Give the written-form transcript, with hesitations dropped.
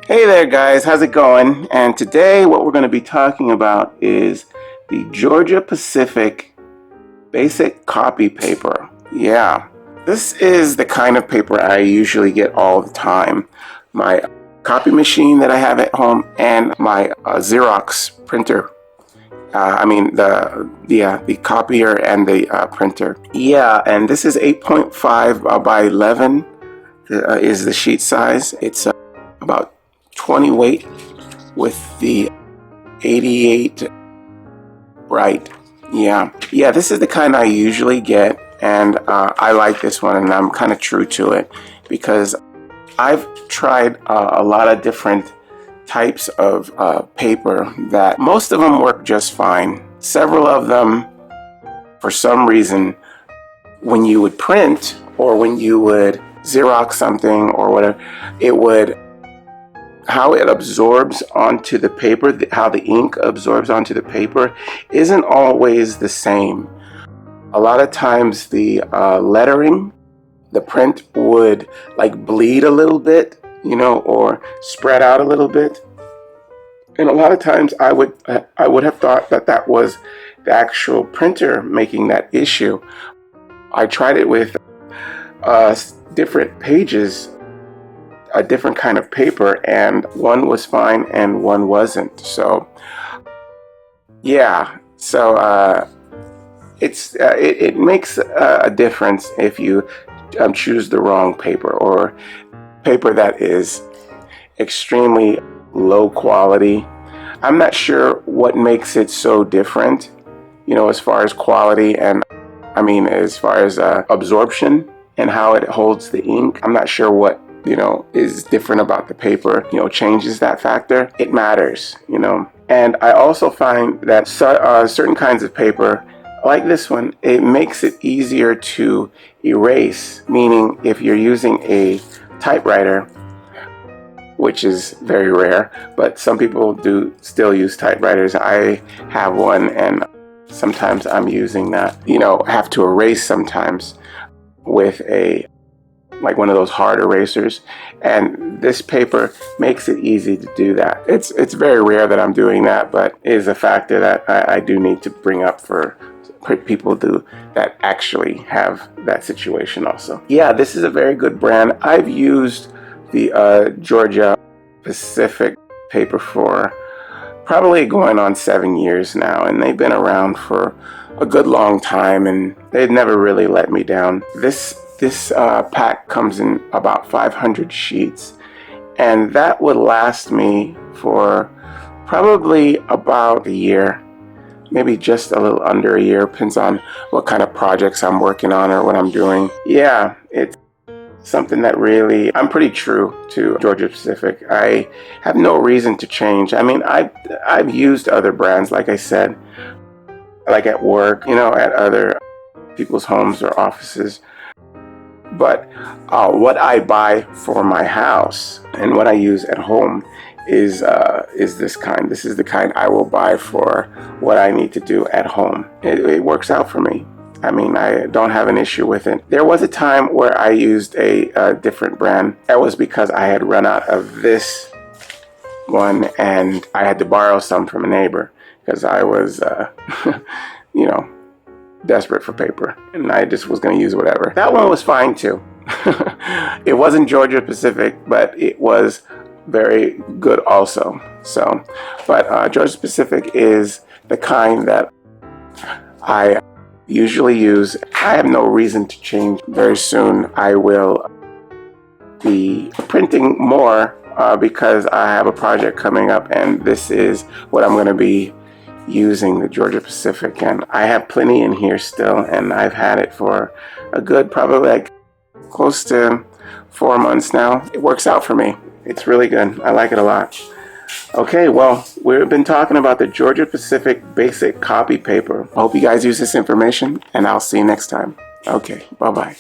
Hey there guys, how's it going? And today what we're going to be talking about is the Georgia Pacific basic copy paper. Yeah, this is the kind of paper I usually get all the time. My copy machine that I have at home and my Xerox printer. The copier and the printer. Yeah, and this is 8.5 by 11 is the sheet size. It's about 20 weight with the 88 bright. Yeah, this is the kind I usually get, and I like this one, and I'm kind of true to it because I've tried a lot of different types of paper that most of them work just fine. Several of them, for some reason, when you would print or when you would Xerox something or whatever, how it absorbs onto the paper, how the ink absorbs onto the paper isn't always the same. A lot of times the lettering, the print would like bleed a little bit, or spread out a little bit. And a lot of times I would have thought that was the actual printer making that issue. I tried it with different pages, a different kind of paper, and one was fine and one wasn't. So yeah, it makes a difference if you choose the wrong paper or paper that is extremely low quality. I'm not sure what makes it so different, as far as quality and as far as absorption and how it holds the ink. I'm not sure what is different about the paper, changes that factor. It matters, And I also find that certain kinds of paper, like this one, it makes it easier to erase, meaning if you're using a typewriter, which is very rare, but some people do still use typewriters. I have one, and sometimes I'm using that, have to erase sometimes with like one of those hard erasers, and this paper makes it easy to do that. It's very rare that I'm doing that, but it is a factor that I do need to bring up for people that actually have that situation also. Yeah, this is a very good brand. I've used the Georgia Pacific paper for probably going on 7 years now, and they've been around for a good long time, and they've never really let me down. This pack comes in about 500 sheets, and that would last me for probably about a year, maybe just a little under a year, depends on what kind of projects I'm working on or what I'm doing. Yeah, it's something that really, I'm pretty true to Georgia Pacific. I have no reason to change. I've used other brands, like I said, like at work, at other people's homes or offices. But what I buy for my house and what I use at home is this kind. This is the kind I will buy for what I need to do at home. It works out for me. I don't have an issue with it. There was a time where I used a different brand. That was because I had run out of this one and I had to borrow some from a neighbor because I was, desperate for paper, and I just was going to use whatever. That one was fine too. It wasn't Georgia Pacific, but it was very good also. But Georgia Pacific is the kind that I usually use. I have no reason to change. Very soon I will be printing more because I have a project coming up, and this is what I'm going to be using, the Georgia Pacific, and I have plenty in here still, and I've had it for a good, probably like close to 4 months now. It works out for me. It's really good. I like it a lot. Okay, well, we've been talking about the Georgia Pacific basic copy paper. I hope you guys use this information, and I'll see you next time. Okay, bye-bye.